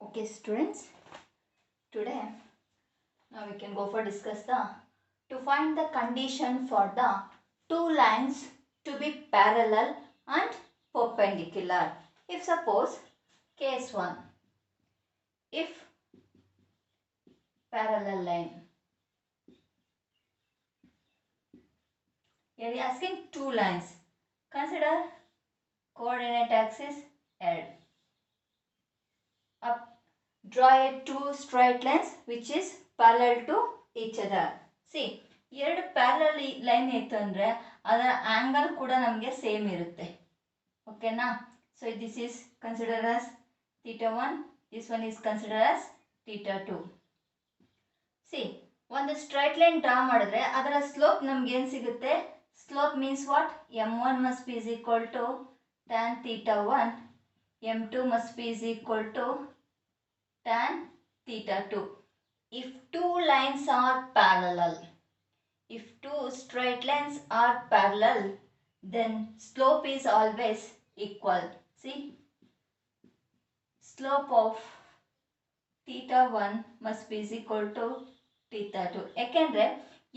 Okay, students, today now we can go for discuss the to find the condition for the two lines to be parallel and perpendicular. If suppose case 1, if parallel line, here we are asking two lines, consider coordinate axis L. Up, draw a two straight lines which is parallel to each other. See, ಎರಡು parallel line ಇತ್ತು ಅಂದರೆ ಅದರ angle ಕೂಡ ನಮಗೆ same ಇರುತ್ತೆ. ಓಕೆನಾ? So this is consider as theta 1, this one is consider as theta 2. C, ಒಂದು straight line draw ಮಾಡಿದ್ರೆ ಅದರ ಸ್ಲೋಪ್ ನಮ್ಗೆ ಏನು ಸಿಗುತ್ತೆ? Slope means what? m1 must be is equal to tan theta 1, m2 must be is equal to tan theta 2. If two lines are parallel, if two straight lines are parallel, then slope is always equal. See, slope of theta 1 must be is equal to theta 2. ಯಾಕೆಂದ್ರೆ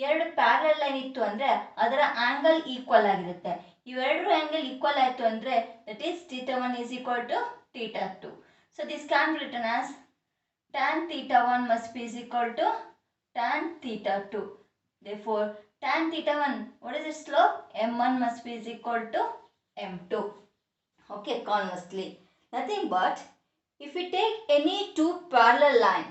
ಎರಡು parallel line ಇತ್ತು ಅಂದ್ರೆ ಅದರ angle equal ಆಗಿರುತ್ತೆ. ಇವೆರಡು angle equal ಆಯಿತು ಅಂದ್ರೆ that is theta 1 is equal to theta 2. So this can be written as tan theta 1 must be is equal to tan theta 2. Therefore, tan theta 1, what is its slope? m1 must be is equal to m2. Okay, conversely, nothing but if we take any two parallel line,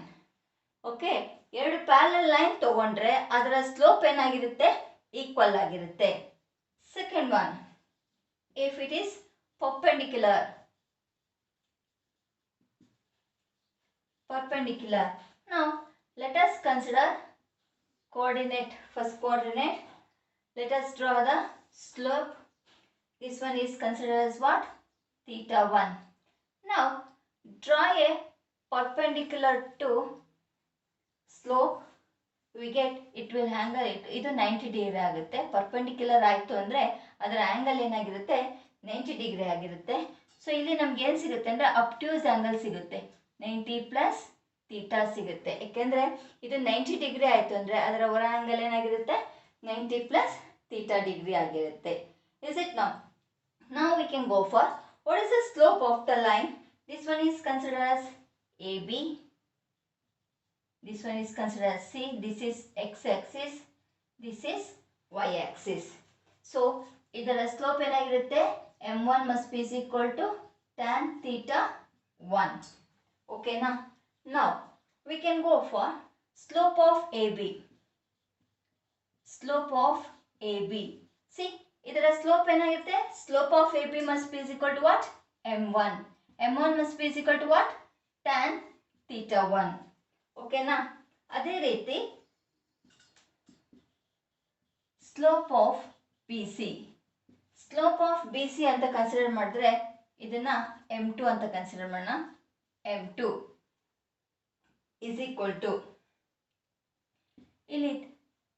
okay, ಎರಡು parallel line ತಗೊಂಡ್ರೆ ಅದರ slope ಏನಾಗಿರುತ್ತೆ? Equal ಆಗಿರುತ್ತೆ. Second one, if it is perpendicular. Now let us consider coordinate. First coordinate, let us draw the slope. This one is considered as what? Theta 1. Now draw a perpendicular to slope. We get it will angle it. ಇದು 90 degree ಆಗುತ್ತೆ. Perpendicular ಆಯಿತು ಅಂದರೆ ಅದರ angle ಏನಾಗಿರುತ್ತೆ? 90 degree ಆಗಿರುತ್ತೆ. So ಇಲ್ಲಿ ನಮ್ಗೆ ಏನು ಸಿಗುತ್ತೆ ಅಂದರೆ ಅಪ್ಟ್ಯೂಸ್ ಆ್ಯಂಗಲ್ ಸಿಗುತ್ತೆ, 90 ಪ್ಲಸ್ ಥೀಟಾ ಸಿಗುತ್ತೆ. ಯಾಕೆಂದರೆ ಇದು 90 ಡಿಗ್ರಿ ಆಯಿತು ಅಂದರೆ ಅದರ ಹೊರ ಆ್ಯಂಗಲ್ ಏನಾಗಿರುತ್ತೆ? 90 ಪ್ಲಸ್ ಥೀಟಾ ಡಿಗ್ರಿ ಆಗಿರುತ್ತೆ. Is it now? Now we can go for what is the slope of the line? This one is considered as AB. This one is considered as C. This is x-axis. This is y-axis. So, ಇದರ slope ಏನಾಗಿರುತ್ತೆ? m1 must be is equal to tan theta 1. Okay na? Now, we can go for slope of AB. Slope of AB. See, ಇದರ slope ಏನಾಗಿರುತ್ತೆ? Slope of AB must be is equal to what? m1. m1 must be is equal to what? Tan theta 1. ಓಕೆನಾ? ಅದೇ ರೀತಿ slope of B C. Slope of B C ಅಂತ consider ಮಾಡಿದ್ರೆ ಇದನ್ನ m2 ಅಂತ consider ಮಾಡೋಣ. m2 is equal to, ಇಲ್ಲಿ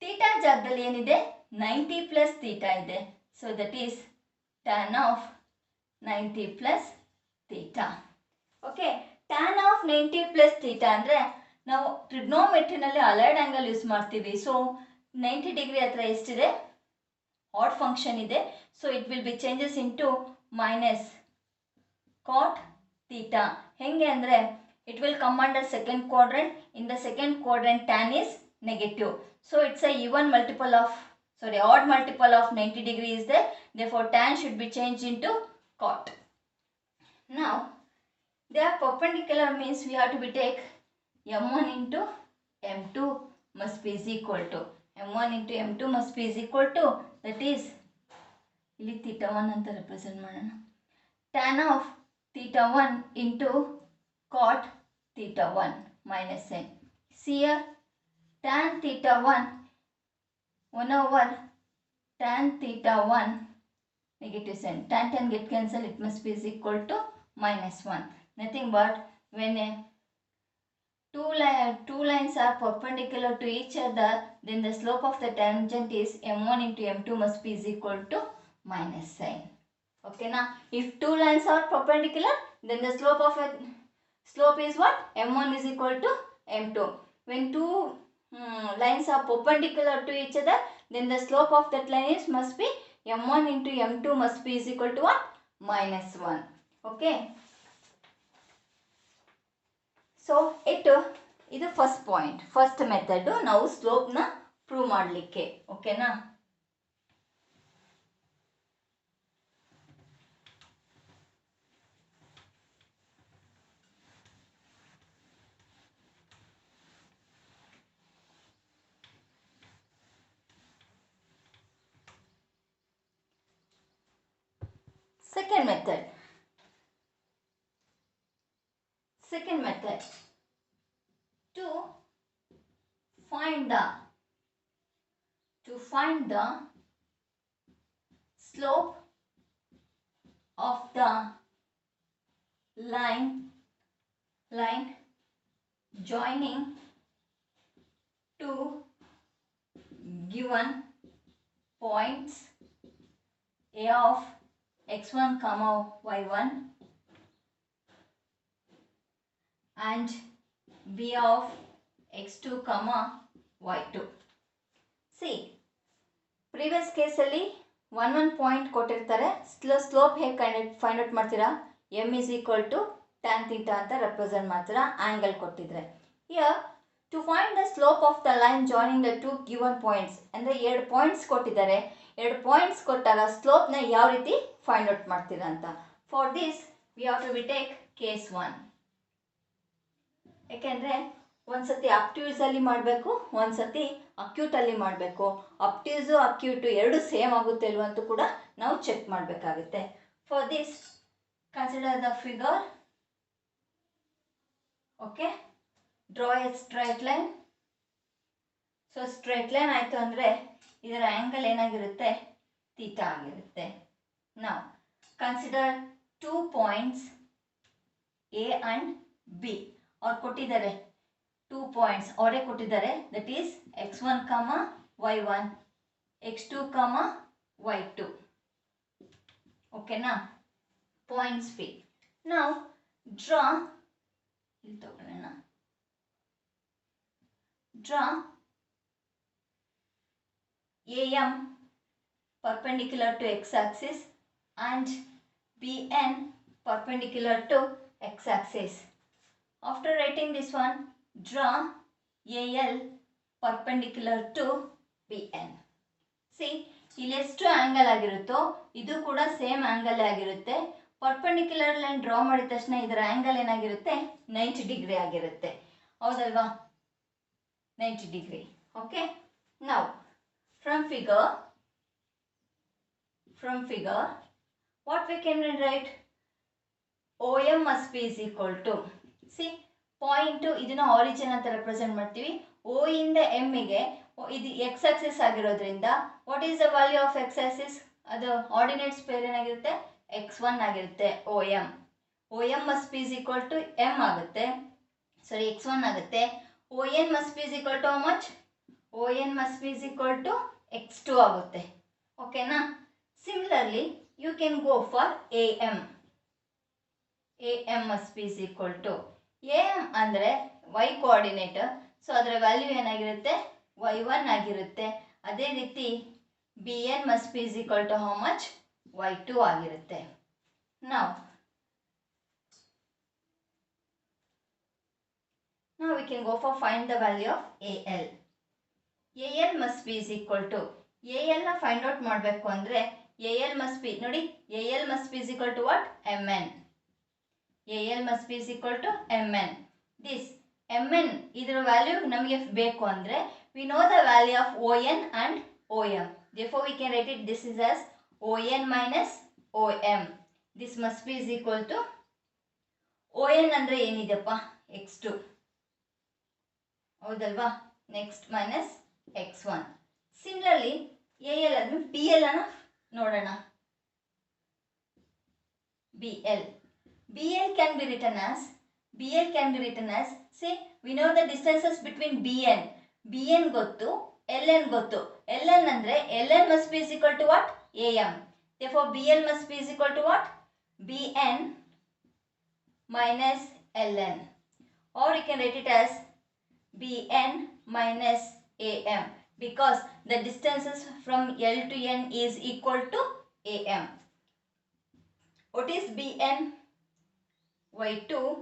theta ಜಾಗದಲ್ಲಿ ಏನಿದೆ? 90 ಪ್ಲಸ್ ಥೀಟಾ ಇದೆ. So that is tan of 90 plus theta. Okay, tan of 90 plus theta ಅಂದರೆ ನಾವು ಟ್ರಿಗ್ನೋಮೆಟ್ರಿನಲ್ಲಿ ಅಲೈಡ್ ಆ್ಯಂಗಲ್ ಯೂಸ್ ಮಾಡ್ತೀವಿ. ಸೊ 90 ಡಿಗ್ರಿ ಹತ್ರ ಎಷ್ಟಿದೆ? ಆಡ್ ಫಂಕ್ಷನ್ ಇದೆ. So it will be changes into minus cot theta. ಹೆಂಗೆ ಅಂದರೆ it will come under second quadrant. In the second quadrant tan is negative. So it's a even multiple of odd multiple of 90 degree is there. Therefore, tan should be changed into cot. Now, they are perpendicular means we have to be take m1 into m2 must be is equal to, m1 into m2 must be is equal to, that is ಇಲ್ಲಿ theta 1 ಅಂತ represent ಮಾಡೋಣ. tan of theta 1 into cot theta 1 minus n. See here, tan theta 1 1 over tan theta 1 negative sign. Tan get cancelled, it must be is equal to minus 1. Nothing but when two lines are perpendicular to each other, then the slope of the tangent is m1 into m2 must be is equal to minus sign. Okay na? If two lines are perpendicular, then the slope of a Slope is what? M1 is equal to M2. When two lines are perpendicular to each other, then the slope of that line is must be M1 into M2 must be is equal to what? -1. Okay. So ಇದು first point, first method ನಾವು ಸ್ಲೋಪ್ನ prove ಮಾಡಲಿಕ್ಕೆ. ಓಕೆನಾ? Second method to find the slope of the line joining two given points A of x1 comma y1 and B of x2 comma y2. See, previous case ಅಲ್ಲಿ one point ಕೊಟ್ಟಿರ್ತಾರೆ. Slope ಹೇಗೆ find out ಮಾಡ್ತೀರಾ? m is equal to tan theta ಅಂತ represent ಮಾಡ್ತೀರಾ angle ಕೊಟ್ಟಿದ್ರೆ. Here to find the slope of the line joining the two given points, ಅಂದರೆ ಎರಡು points ಕೊಟ್ಟಿದ್ದಾರೆ. ಎರಡು ಪಾಯಿಂಟ್ಸ್ ಕೊಟ್ಟಾಗ ಸ್ಲೋಪ್ನ ಯಾವ ರೀತಿ ಫೈಂಡ್ ಔಟ್ ಮಾಡ್ತೀರಾ ಅಂತ. For this we have to take case 1. ಯಾಕೆಂದರೆ ಒಂದ್ಸತಿ ಅಬ್ಟ್ಯೂಸ್ ಅಲ್ಲಿ ಮಾಡಬೇಕು, ಒಂದ್ಸತಿ ಅಕ್ಯೂಟ್ ಅಲ್ಲಿ ಮಾಡಬೇಕು. ಅಬ್ಟ್ಯೂಸು ಅಕ್ಯೂಟು ಎರಡು ಸೇಮ್ ಆಗುತ್ತೆ ಅಲ್ವಾ ಅಂತ ಕೂಡ ನಾವು ಚೆಕ್ ಮಾಡಬೇಕಾಗುತ್ತೆ. For this consider the figure. Okay, draw A straight line. So straight line ಆಯಿತು ಅಂದರೆ ಇದರ ಆ್ಯಂಗಲ್ ಏನಾಗಿರುತ್ತೆ? ಥೀಟಾ ಆಗಿರುತ್ತೆ. ನಾವು consider 2 points A and B. ಅವ್ರು ಕೊಟ್ಟಿದ್ದಾರೆ 2 ಪಾಯಿಂಟ್ಸ್, ಅವರೇ ಕೊಟ್ಟಿದ್ದಾರೆ. That is x1 comma y1, x2 comma y2. ಓಕೆನಾ? Points P. ನಾವು ಡ್ರಾ, ಇಲ್ಲಿ ತಗೊಳ್ಳೋಣ, draw AM perpendicular to x-axis and BN perpendicular to x-axis. After writing this one, draw AL perpendicular to BN. See, ಇಲ್ಲಿ ಎಷ್ಟು angle ಆಗಿರುತ್ತೋ ಇದು ಕೂಡ same angle ಆಗಿರುತ್ತೆ. Perpendicular line draw ಮಾಡಿದ ತಕ್ಷಣ ಇದರ ಆಂಗಲ್ ಏನಾಗಿರುತ್ತೆ? 90 ಡಿಗ್ರಿ ಆಗಿರುತ್ತೆ. ಹೌದಲ್ವಾ? 90 ಡಿಗ್ರಿ. ಓಕೆ, ನಾವು from figure what we can write? OM must be is equal to, see, point ಇದನ್ನ ಆರಿಜಿನ್ ಅಂತ ರೆಪ್ರೆಸೆಂಟ್ ಮಾಡ್ತೀವಿ. O ಇಂದ M ಗೆ ಇದು x ಆಕ್ಸಿಸ್ ಆಗಿರೋದ್ರಿಂದ what is the value of x Axis? ಅದು ಆರ್ಡಿನೇಟ್ಸ್ ಪೇರ್ ಏನಾಗಿರುತ್ತೆ? x1 ಆಗಿರುತ್ತೆ. OM must be is equal to M ಆಗುತ್ತೆ, ಸಾರಿ x1 ಆಗುತ್ತೆ. ON must be is equal to how much? ON must be is equal to x2 ಆಗುತ್ತೆ. ಓಕೆನಾ? Similarly you can go for AM. AM must be is equal to, AM ಅಂದರೆ y coordinator, so ಅದರ value ಏನಾಗಿರುತ್ತೆ? y1 ಆಗಿರುತ್ತೆ. ಅದೇ ರೀತಿ BN must be is equal to how much? y2 ಆಗಿರುತ್ತೆ. Now we can go for find the value of AL. AL must be is equal to, AL ನ find out ಮಾಡಬೇಕು ಅಂದರೆ AL must be, ನೋಡಿ, AL must be is equal to what? MN. AL must be is equal to MN. This MN ಇದರ value ನಮಗೆ ಬೇಕು ಅಂದರೆ we know the value of ON and OM. Therefore we can write it, this is as ON minus OM. This must be is equal to, ON ಅಂದರೆ ಏನಿದೆಪ್ಪ? x2. ಹೌದಲ್ವಾ? Next minus x1. Similarly AL ಆದ್ಮೇಲೆ BL ಅನ್ನ ನೋಡೋಣ. BL can be written as, see, we know the distances between BN ಗೊತ್ತು, LN ಗೊತ್ತು. LN ಅಂದ್ರೆ LN must be is equal to what? AM. Therefore BL must be is equal to what? BN minus ln, or you can write it as bn minus am, because the distances from L to N is equal to am. What is bn? y2.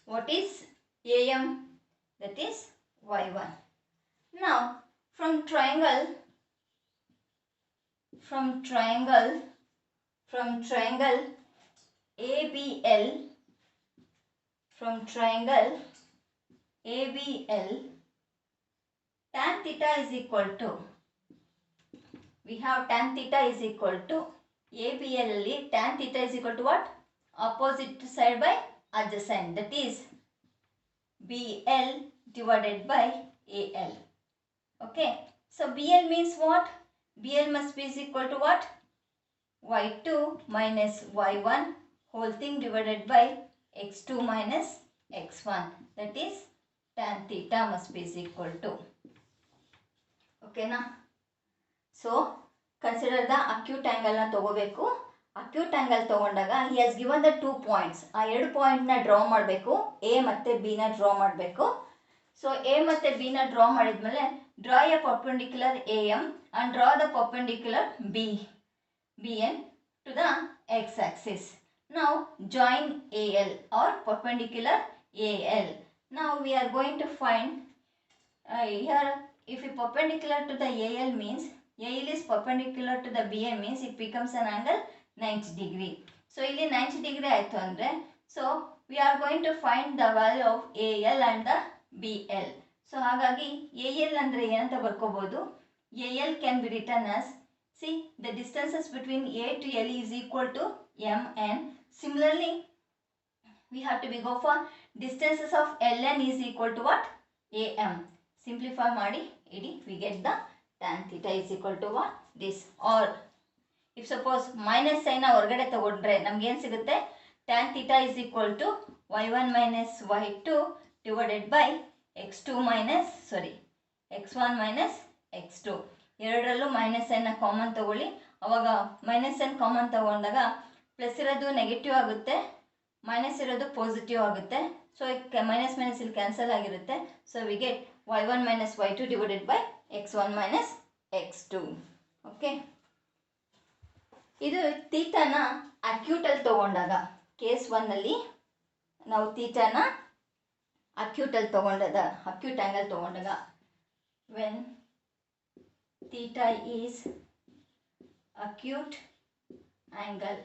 What is am? That is y1. Now from triangle ABL, tan theta is equal to, we have tan theta is equal to ABL alli tan theta is equal to what? Opposite side by adjacent, that is BL divided by AL. Okay, so BL means what? BL must be is equal to what? y2 minus y1 whole thing divided by x2 minus x1, that is tan theta must be is equal to. Okay na? So consider the acute angle na ತಗೋಬೇಕು. acute angle ತಗೊಂಡಾಗ he has given the 2 points. ಆ 2 point ನ draw ಮಾಡಬೇಕು. A ಮತ್ತೆ B ನ draw ಮಾಡಬೇಕು. So A ಮತ್ತೆ B ನ ಡ್ರಾ ಮಾಡಿದ್ಮೇಲೆ draw a perpendicular AM and draw the perpendicular BN to the x-axis. Now join AL or perpendicular AL. Now we are going to find here, if a perpendicular to the AL means AL is perpendicular to the BN means it becomes an angle 90 degree. So ಇಲ್ಲಿ 90 degree ಆಯಿತು ಅಂದರೆ, so we are going to find the value of AL and the BL. So ಹಾಗಾಗಿ AL ಅಂದರೆ ಏನಂತ ಬರ್ಕೋಬೋದು? AL can be written as, see, the distances between A to L is equal to MN. Similarly, we have to go for distances of LN is equal to what? AM. Simplify ಮಾಡಿ ಇಡಿ, we get the tan theta is equal to what? This. Or if suppose minus sign ಹೊರಗಡೆ ತಗೊಂಡ್ರೆ ನಮ್ಗೆ ಏನು ಸಿಗುತ್ತೆ? tan theta is equal to y1 minus y2 divided by x1 minus x2. ಎರಡರಲ್ಲೂ minus ಸೈನ್ನ common ತಗೊಳ್ಳಿ. ಅವಾಗ minus sine common ತಗೊಂಡಾಗ plus ಇರೋದು ನೆಗೆಟಿವ್ ಆಗುತ್ತೆ, ಮೈನಸ್ ಇರೋದು ಪಾಸಿಟಿವ್ ಆಗುತ್ತೆ. ಸೊ ಮೈನಸ್ ಮೈನಸ್ ಇಲ್ಲಿ ಕ್ಯಾನ್ಸಲ್ ಆಗಿರುತ್ತೆ. So we get y1 minus y2 divided by x1 minus x2. Okay, ಇದು ತೀಟಾನ ಅಕ್ಯೂಟಲ್ಲಿ ತಗೊಂಡಾಗ, ಕೇಸ್ 1ನಲ್ಲಿ ನಾವು ತೀಟಾನ ಅಕ್ಯೂಟಲ್ಲಿ ತಗೊಂಡಾಗ, ಅಕ್ಯೂಟ್ ಆ್ಯಂಗಲ್ ತಗೊಂಡಾಗ, when theta is acute angle,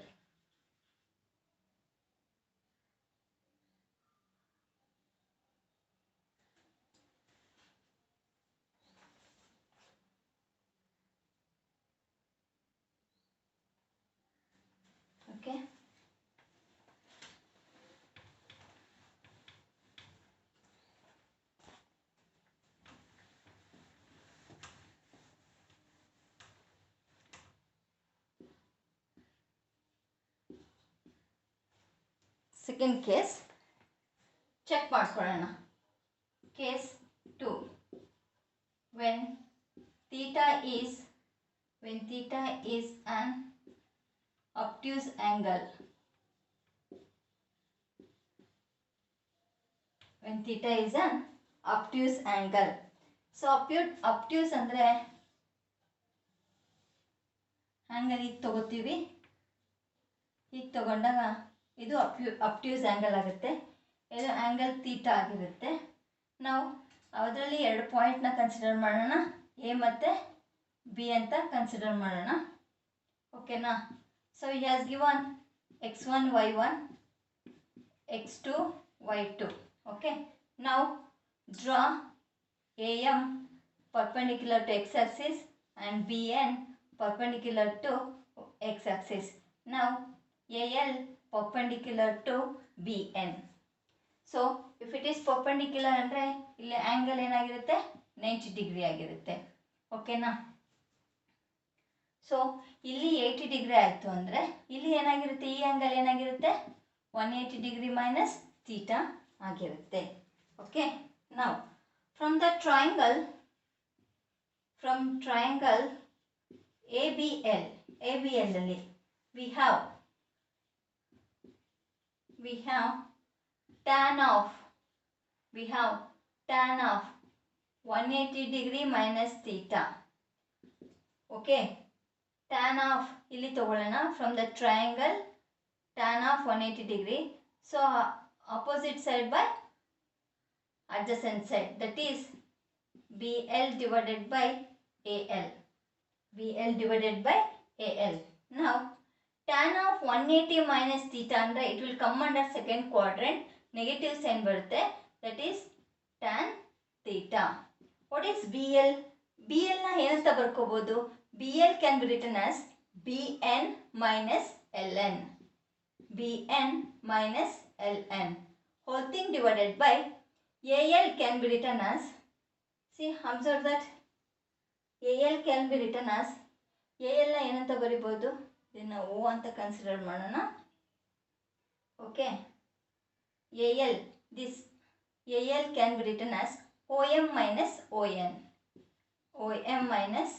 okay. Second case check ಮಾಡ್ಕೊಳ್ಳೋಣ. Case 2, when theta is an obtuse angle, when theta is an obtuse angle. So obtuse ಅಂದರೆ angle ಈಗ ತಗೋತೀವಿ, ಈಗ ತಗೊಂಡಾಗ ಇದು ಅಬ್ಟ್ಯೂಸ್ ಆ್ಯಂಗಲ್ ಆಗುತ್ತೆ, ಇದು ಆ್ಯಂಗಲ್ ತೀಟಾ ಆಗಿರುತ್ತೆ. ನಾವು ಅದರಲ್ಲಿ 2 ಪಾಯಿಂಟ್ನ ಕನ್ಸಿಡರ್ ಮಾಡೋಣ, ಎ ಮತ್ತು ಬಿ ಅಂತ ಕನ್ಸಿಡರ್ ಮಾಡೋಣ. ಓಕೆನಾ? So he has given x1 y1 x2 y2. Okay, ನಾವು draw AM perpendicular to x-axis and BN perpendicular to x-axis. Now AL perpendicular to BN. So if it is perpendicular ಅಂದರೆ ಇಲ್ಲಿ angle ಏನಾಗಿರುತ್ತೆ? 90 degree ಆಗಿರುತ್ತೆ. ಓಕೆನಾ? So ಇಲ್ಲಿ 80 degree ಆಯಿತು ಅಂದರೆ ಇಲ್ಲಿ ಏನಾಗಿರುತ್ತೆ? ಈ ಆ್ಯಂಗಲ್ ಏನಾಗಿರುತ್ತೆ? 180 ಡಿಗ್ರಿ ಮೈನಸ್ ಥೀಟಾ ಆಗಿರುತ್ತೆ. ಓಕೆ, ನಾವು from triangle ABL ಅಲ್ಲಿ we have tan of, we have tan of 180 degree minus theta. Okay, tan of ಇಲ್ಲಿ ತಗೊಳ್ಳೋಣ from the triangle tan of 180 degree. So opposite side by adjacent side, that is BL divided by AL. BL divided by AL. Now tan of 180 minus theta andre it will come under second quadrant, negative sign ಬರುತ್ತೆ, that is tan theta. What is BL? BL ನ ಏನಂತ ಬರ್ಕೋಬಹುದು? BL can be written as BN minus LN. BN minus LN. Whole thing divided by AL can be written as, see, observe that AL can be written as, AL ನ ಏನಂತ ಬರಿಬಹುದು? ಇದನ್ನ O ಅಂತ consider ಮಾಡೋಣ. Okay, AL, this AL can be written as OM minus ON. OM minus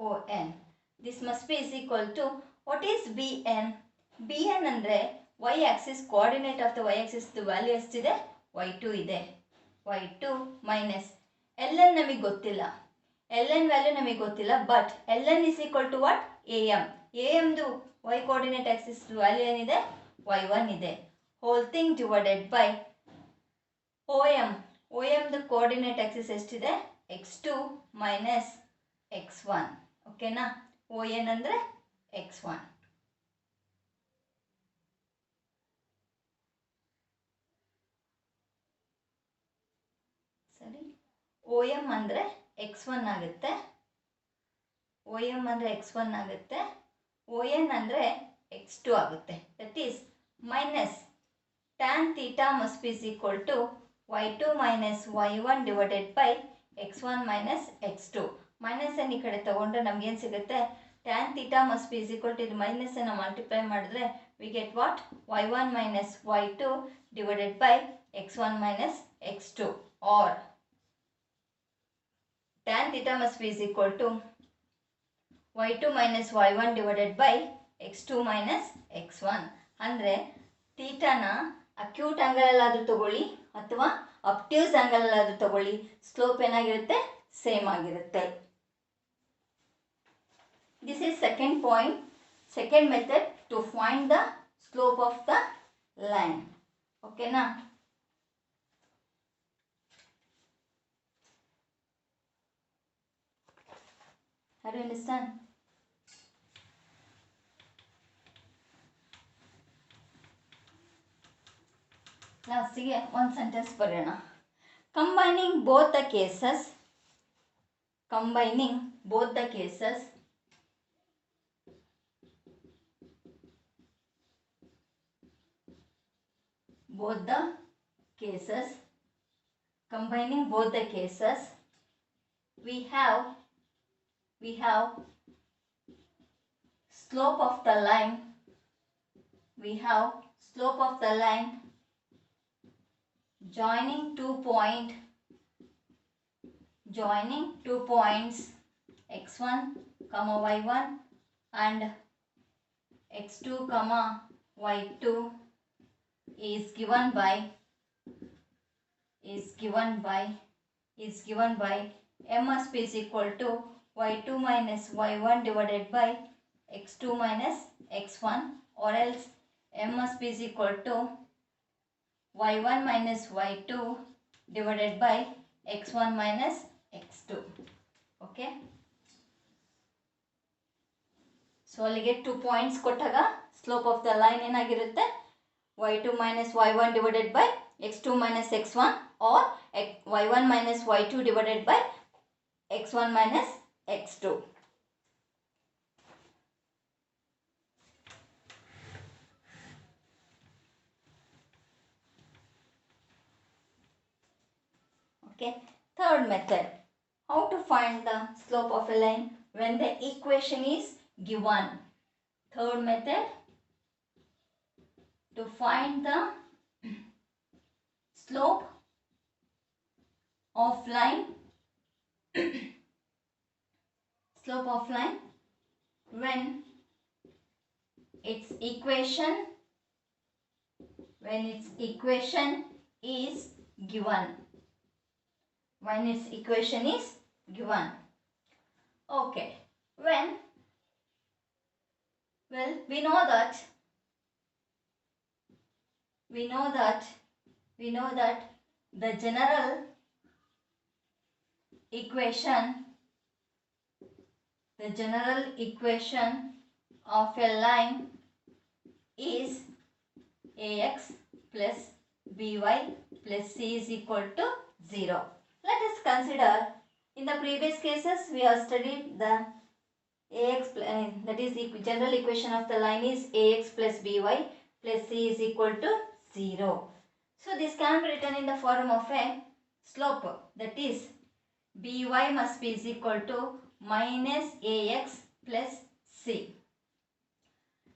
ON. This must be is equal to, what is BN? BN ಅಂದರೆ y axis, coordinate of the y axis value ಎಷ್ಟಿದೆ? y2 ಇದೆ. y2 minus ln ನಮಗೆ ಗೊತ್ತಿಲ್ಲ, ln value ನಮಗೆ ಗೊತ್ತಿಲ್ಲ, but ln is equal to what? am. amದು y coordinate axis value ಏನಿದೆ? y1 ಇದೆ. whole thing divided by om. omದು coordinate axis ಎಷ್ಟಿದೆ? x2 minus x1. ಓಕೆನಾ? on ಅಂದರೆ x1. ಸರಿ, om ಅಂದರೆ x1 ಆಗುತ್ತೆ, om ಅಂದರೆ x1 ಆಗುತ್ತೆ, on ಅಂದರೆ x2 ಆಗುತ್ತೆ. That is minus tan theta must be is equal to y2 minus y1 divided by x1 minus x2. Minus ಅನ್ನು ಈ ಕಡೆ ತಗೊಂಡ್ರೆ ನಮ್ಗೆ ಏನು ಸಿಗುತ್ತೆ? tan theta must be is equal to ಇದು ಮೈನಸ್ ಅನ್ನು ಮಲ್ಟಿಪ್ಲೈ ಮಾಡಿದ್ರೆ we get what? y1 minus y2 divided by x1 minus x2, or tan theta must be is equal to y2 minus y1 divided by x2 minus x1. ಅಂದರೆ ಥೀಟಾನ acute angle ಅಲ್ಲಾದರೂ ತಗೊಳ್ಳಿ ಅಥವಾ ಅಬ್ಟ್ಯೂಸ್ angle ಅಲ್ಲಾದರೂ ತಗೊಳ್ಳಿ, slope ಏನಾಗಿರುತ್ತೆ? Same ಆಗಿರುತ್ತೆ. This is second point, second method to find the slope of the line. Okay na? How do you understand? ಲಾಸ್ಟಿಗೆ ಒಂದು sentence ಬರೆಯೋಣ. Combining both the cases, combining both the cases, combining both the cases, we have slope of the line, joining two points x1 comma y1 and x2 comma y2 is given by m must be is equal to y2 minus y1 divided by x2 minus x1, or else m must be is equal to y1 minus y2 divided by x1 minus x2. Okay, so ಅಲ್ಲಿಗೆ 2 points ಕೊಟ್ಟಾಗ slope of the line ಏನಾಗಿರುತ್ತೆ? y2 minus y1 divided by x2 minus x1, or y1 minus y2 divided by x1 minus x2. Okay, third method, how to find the slope of a line when the equation is given. Third method to find the slope of line when its equation is given. When its equation is given. Okay. When, well, we know that the general equation of a line is ax plus by plus c is equal to 0. Let us consider, in the previous cases we have studied the ax, that is the general equation of the line is ax plus by plus c is equal to 0. So this can be written in the form of a slope, that is by must be is equal to minus ax plus c.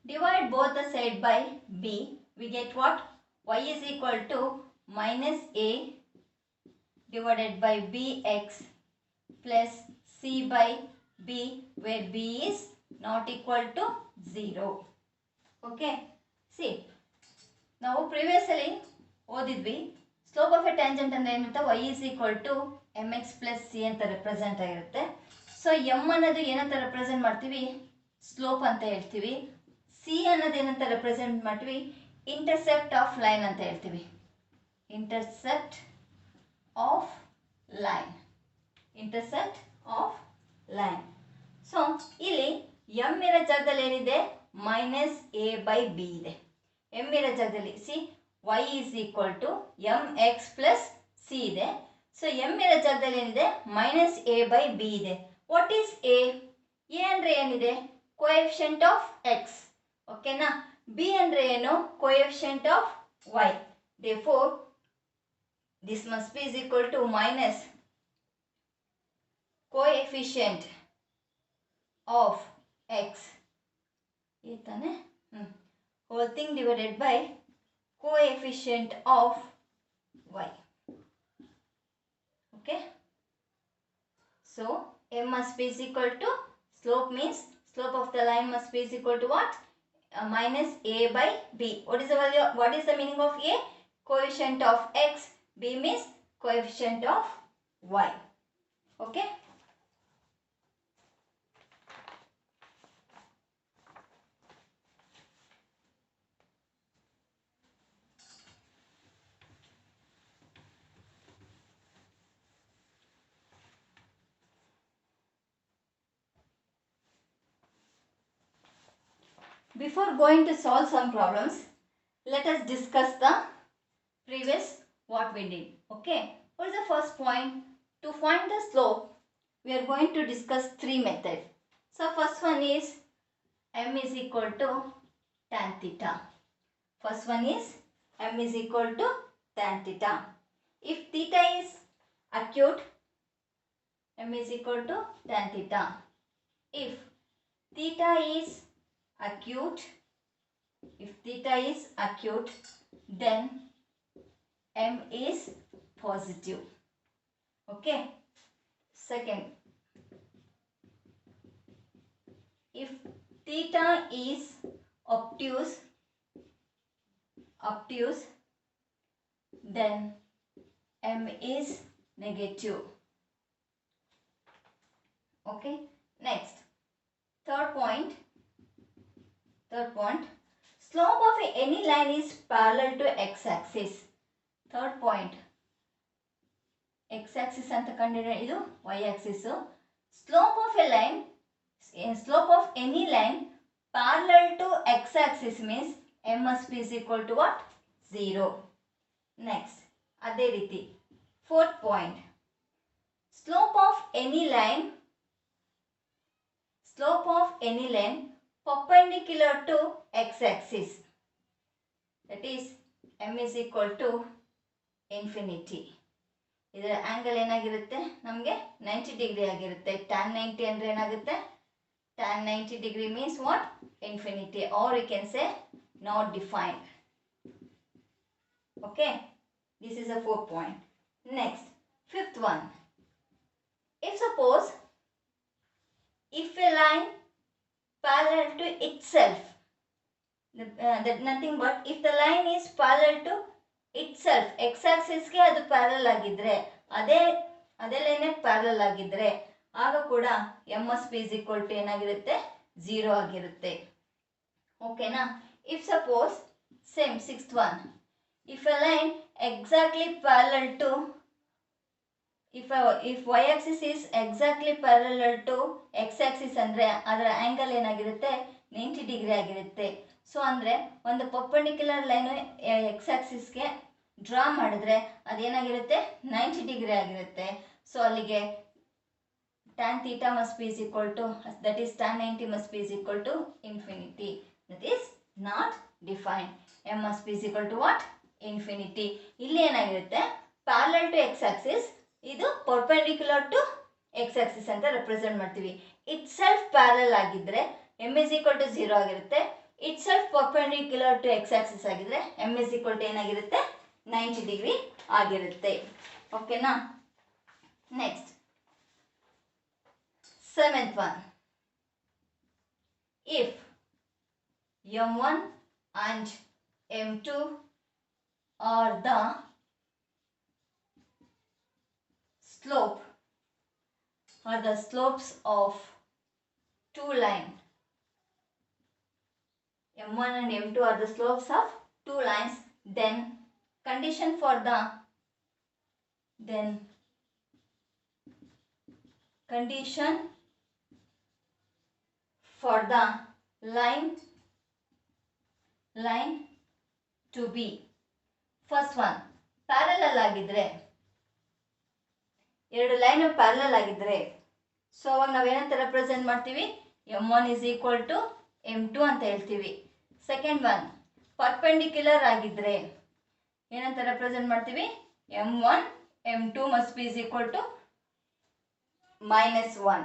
Divide both the side by b, we get what? Y is equal to minus a divided by bx plus c by b, where b is not equal to 0. Okay. See, ನಾವು previously ಓದಿದ್ವಿ slope of a tangent ಅಂದ್ರೆ ಏನಿರುತ್ತೆ, y is equal to mx plus c ಅಂತ represent ಆಗಿರುತ್ತೆ. So m ಅನ್ನೋದು ಏನಂತ represent ಮಾಡ್ತೀವಿ, slope ಅಂತ ಹೇಳ್ತೀವಿ. c ಅನ್ನೋದು ಏನಂತ ರೆಪ್ರೆಸೆಂಟ್ ಮಾಡ್ತೀವಿ, ಇಂಟರ್ಸೆಪ್ಟ್ ಆಫ್ ಲೈನ್ ಅಂತ ಹೇಳ್ತೀವಿ. Intercept of line, intercept of line. So ಇಲ್ಲಿ m ಇರೋ ಜಾಗದಲ್ಲಿ ಏನಿದೆ, ಮೈನಸ್ a by b ಇದೆ. m ಇರೋ ಜಾಗದಲ್ಲಿ C y is equal to mx plus c ಇದೆ. ಸೊ m ಇರೋ ಜಾಗದಲ್ಲಿ ಏನಿದೆ, ಮೈನಸ್ a by b ಇದೆ. What is a? a ಅಂದರೆ ಏನಿದೆ, ಕೋಎಫಿಷಿಯಂಟ್ ಆಫ್ x. ಓಕೆನಾ. b ಅಂದರೆ ಏನು, coefficient of y. Therefore this must be is equal to minus coefficient of x ಇತಾನೆ whole thing divided by coefficient of y. Okay, so m must be is equal to, slope means slope of the line must be is equal to what, minus a by b. What is the value, what is the meaning of a? Coefficient of x. B means coefficient of y. Okay. Before going to solve some problems, let us discuss the previous what we did. Okay, what is the first point? To find the slope, we are going to discuss three methods. So first one is m is equal to tan theta. First one is m is equal to tan theta. If theta is acute, m is equal to tan theta. If theta is acute, then m is positive. Okay. Second, if theta is obtuse, then m is negative. Okay. Next, third point, slope of any line is parallel to x-axis. Third point, x-axis anta kandidre, idu y-axis. Slope of a line, slope of any line parallel to x-axis means m must be is equal to what, 0. Next, adhe riti fourth point, slope of any line perpendicular to x-axis, that is m is equal to infinity. ಇದರ angle ಏನಾಗಿರುತ್ತೆ, ನಮಗೆ 90 degree ಆಗಿರುತ್ತೆ. tan 90 ಅಂದ್ರೆ ಏನಾಗುತ್ತೆ, tan 90 degree means what, infinity, or you can say not defined. Okay, this is a fourth point. Next, fifth one, if suppose if a line parallel to itself, that nothing but if the line is parallel to itself X ಆಕ್ಸಿಸ್ಗೆ ಅದು parallel ಆಗಿದ್ರೆ ಅದೇ ಅದೇ ಲೈನೇ parallel ಆಗಿದ್ರೆ ಆಗ ಕೂಡ M S P is equal to ಏನಾಗಿರುತ್ತೆ 0 ಆಗಿರುತ್ತೆ. ಓಕೆನಾ. If suppose same sixth one, if a line exactly parallel to if y axis is exactly parallel to x axis ಅಂದರೆ ಅದರ ಆಂಗಲ್ ಏನಾಗಿರುತ್ತೆ 90 ಡಿಗ್ರಿ ಆಗಿರುತ್ತೆ. ಸೊ ಅಂದರೆ ಒಂದು ಪರ್ಪೆಂಡಿಕ್ಯುಲರ್ ಲೈನು ಎಕ್ಸ್ ಆಕ್ಸಿಸ್ಗೆ ಡ್ರಾ ಮಾಡಿದ್ರೆ ಅದೇನಾಗಿರುತ್ತೆ 90 ಡಿಗ್ರಿ ಆಗಿರುತ್ತೆ. ಸೊ ಅಲ್ಲಿಗೆ tan theta must be is equal to, that is tan 90 must be is equal to infinity. That is not defined. M must be is equal to what? Infinity. ಇಲ್ಲಿ ಏನಾಗಿರುತ್ತೆ parallel to x axis, ಇದು perpendicular to x axis ಅಂತ represent ಮಾಡ್ತೀವಿ. It self parallel ಆಗಿದ್ರೆ m is equal to 0 ಆಗಿರುತ್ತೆ. It self perpendicular to x axis ಆಗಿದ್ರೆ m is equal to ಏನಾಗಿರುತ್ತೆ 90 degree ಆಗಿರುತ್ತೆ. ಓಕೆನಾ. Next seventh one, if m1 and m2 are the slopes of two lines, m1 and m2 are the slopes of two lines, then condition for the line to be, first one parallel ಆಗಿದ್ರೆ, ಎರಡು line parallel ಆಗಿದ್ರೆ so ಅವಾಗ ನಾವೇನಂತ represent ಮಾಡ್ತೀವಿ m1 is equal to m2 ಅಂತ ಹೇಳ್ತೀವಿ. Second one perpendicular ಆಗಿದ್ರೆ ಏನಂತ ರೆಪ್ರೆಸೆಂಟ್ ಮಾಡ್ತೀವಿ m1 m2 must be is equal to -1.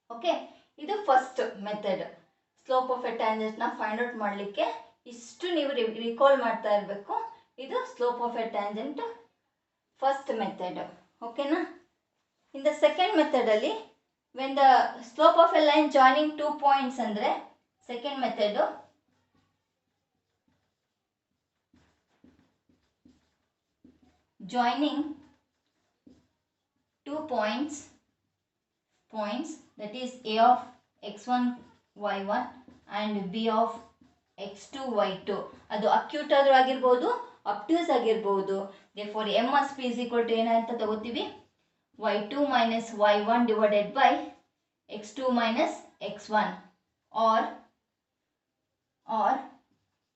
Okay, ಇದು first method. Slope of a tangent ನ ಫೈಂಡ್ ಔಟ್ ಮಾಡಲಿಕ್ಕೆ ಇಷ್ಟು ನೀವು ರಿಕಾಲ್ ಮಾಡ್ತಾ ಇರಬೇಕು. ಇದು slope of a tangent first method. ಓಕೆನಾ. ಇನ್ ದ ಸೆಕೆಂಡ್ ಮೆಥಡ್ ಅಲ್ಲಿ when the slope of A line joining 2 points ಅಂದ್ರೆ second method joining 2 points that is a of x1 y1 and b of x2 y2, ಅದು acute ಆದ್ರೂ ಆಗಿರ್ಬೋದು ಅಬ್ಟ್ಯೂಸ್ ಆಗಿರ್ಬೋದು. therefore m must be is equal to ಏನಂತ ತಗೋತೀವಿ y2 minus y1 divided by x2 minus x1 or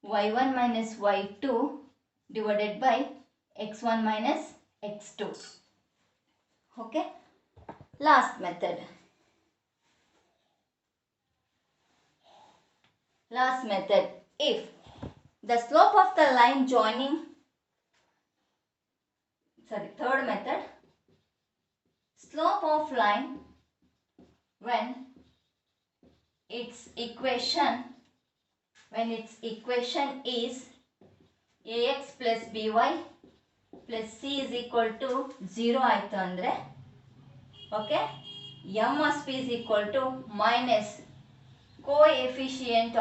y1 minus y2 divided by x1 minus x2. okay, last method if the slope of the line joining, third method, slope of line when its equation is ax plus by plus c is equal to 0 ಆಯಿತು ಅಂದರೆ okay, m must be is equal to minus coefficient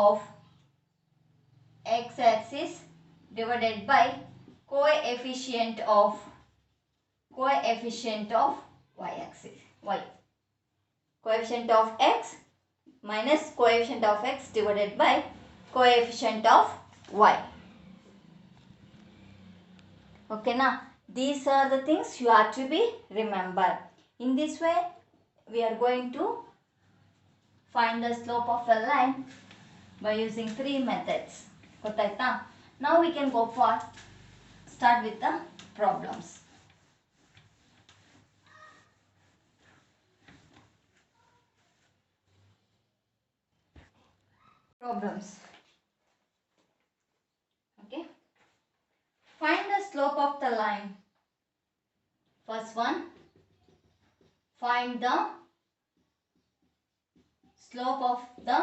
of x axis divided by coefficient of y axis, coefficient of x minus coefficient of x divided by coefficient of y. okay na, these are the things you have to be remember. In this way we are going to find the slope of a line by using 3 methods. ಗೊತ್ತಾಯ್ತಾ? Now we can start with the problems. Okay, find the slope of the line. First one, find the slope of the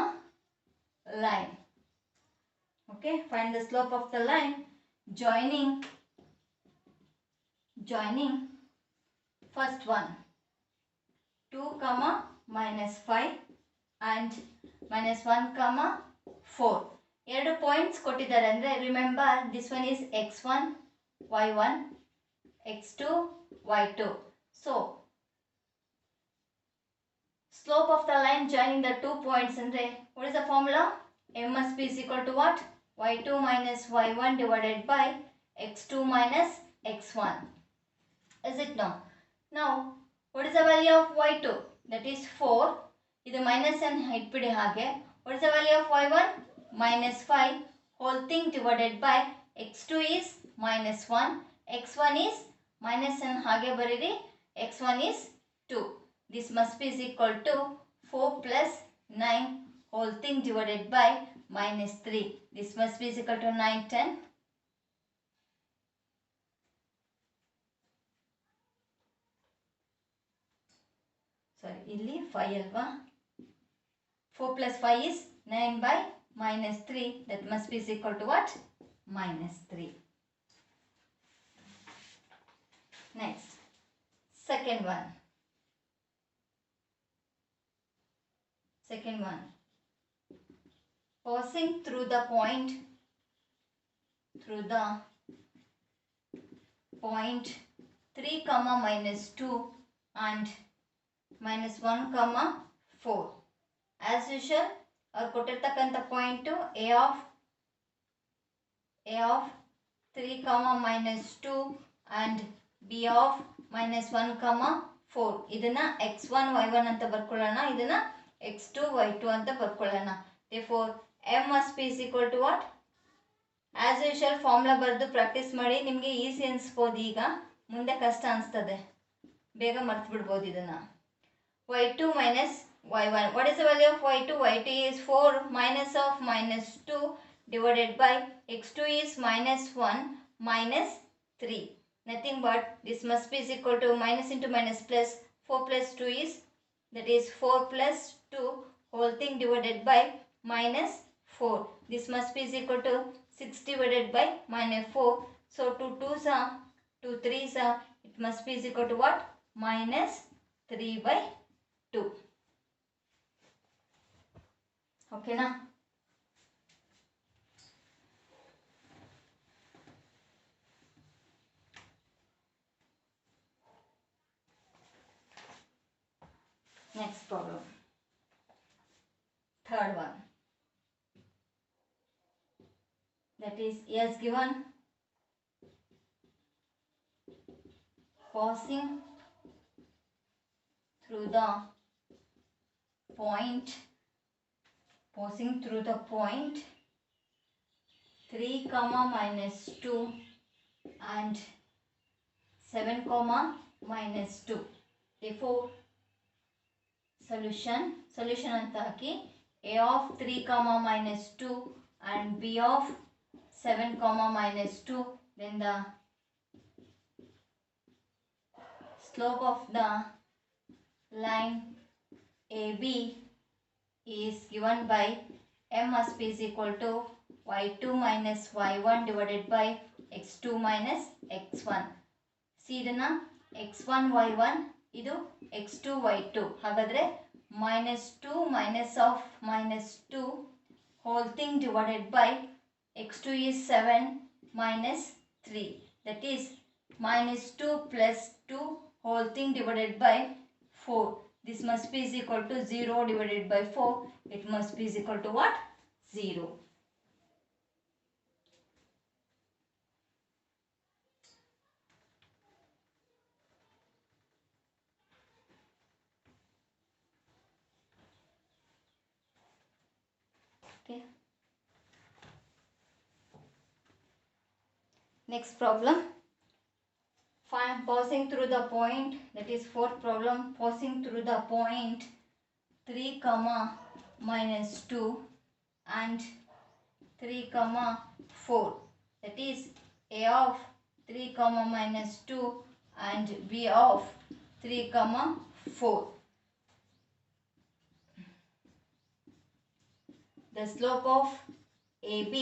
line. okay, find the slope of the line joining first one 2 minus 5 and minus 1 4. ಎರಡು points ಕೊಟ್ಟಿದ್ದಾರೆ ಅಂದರೆ remember this one is x1 y1 x2 y2. So slope of the line joining the 2 points andre what is the formula? M must be is equal to what? y2 minus y1 divided by x2 minus x1. Is it no? Now what is the value of y2? That is 4. Idu minus and itbidi hage. What is the value of y1? Minus 5 whole thing divided by x2 is minus 1, x1 is minus and hage bariri, x1 is 2. This must be is equal to 4 plus 9 whole thing divided by minus 3. This must be is equal to 9, 10. Sorry, illi 5 alva. 4 plus 5 is 9 by minus 3. That must be is equal to what? Minus 3. Next, second one. Second one. Passing through the point 3 comma minus 2 and minus 1 comma 4. As usual, our ಕೊಟ್ಟಿರ್ತಕ್ಕಂಥ point a of 3 comma minus 2 and b of minus 1 comma 4. ಇದನ್ನ x1 y1 ಅಂತ ಬರ್ಕೊಳ್ಳೋಣ, ಇದನ್ನ x2 y2 ಅಂತ ಬರ್ಕೊಳ್ಳೋಣ. Therefore m must be is equal to what? As usual formula ಬರೆದು practice ಮಾಡಿ. ನಿಮಗೆ easy ಅನಿಸ್ಬೋದು, ಈಗ ಮುಂದೆ ಕಷ್ಟ ಅನಿಸ್ತದೆ, ಬೇಗ ಮರ್ತು ಬಿಡ್ಬೋದು ಇದನ್ನ. y2 minus y1. What is the value of y2? y2 is 4 minus of minus 2 divided by x2 is minus 1 minus 3. Nothing but this must be is equal to minus into minus plus 4 plus 2 is, that is 4 plus 2 whole thing divided by minus 4. This must be is equal to 6 divided by minus 4. So 2 2s are 2 3s are, it must be is equal to what? Minus 3 by 2. Okay na? Next problem. Third one. That is, as given, passing through the point 3 comma minus 2 and 7 comma minus 2. Therefore solution ಅಂತ ಹಾಕಿ a of 3 comma minus 2 and b of 7 comma minus 2, then the slope of the line AB is given by m must be is equal to y2 minus y1 divided by x2 minus x1. See ಇದನ್ನ x1 y1 ಇದು x2 y2. ಹಾಗಾದರೆ minus 2 minus of minus 2 whole thing divided by x2 is 7 minus 3. That is minus 2 plus 2 whole thing divided by 4. This must be is equal to 0 divided by 4. It must be is equal to what? 0. Okay. Next problem. Find passing through the point, that is fourth problem, passing through the point 3 comma minus 2 and 3 comma 4. That is a of 3 comma minus 2 and b of 3 comma 4. The slope of AB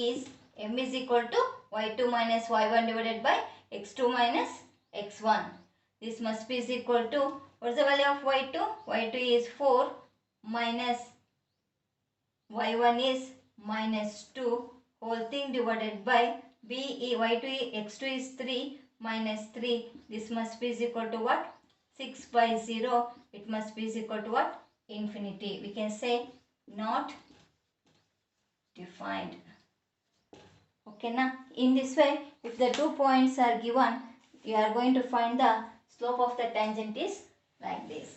is m is equal to y2 minus y1 divided by x2 minus x1. This must be is equal to, what is the value of y2? y2 is 4 minus y1 is minus 2 whole thing divided by y2 x2 is 3 minus 3. This must be is equal to what? 6 by 0. It must be is equal to what? Infinity. We can say not defined. Okay, now in this way, if the 2 points are given, you are going to find the slope of the tangent is like this.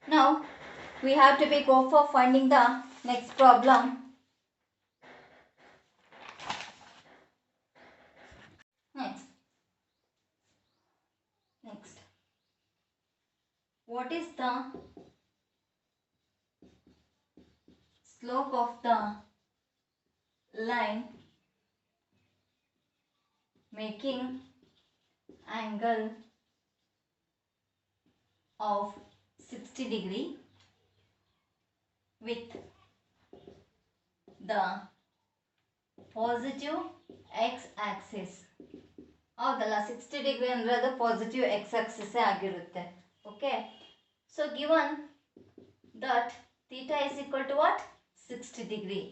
Now we have to go for finding the next problem. Next, what is the slope of the line making angle of 60 degree with the positive x-axis? ಹೌದಲ್ಲ 60 degree ಅಂದರೆ ಅದು positive X Axis ಆಗಿರುತ್ತೆ. Okay, so given that theta is equal to what? 60 degree.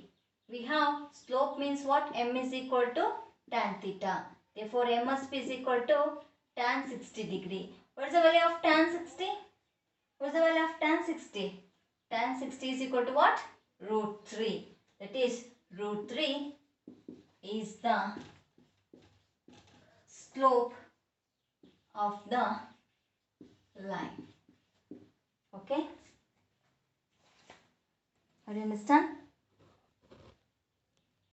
We have slope means what? M is equal to tan theta. Therefore, M must be is equal to tan 60 degree. What is the value of tan 60? What is the value of tan 60? Tan 60 is equal to what? Root 3. That is, root 3 is the slope of the line. Okay? Are you understand?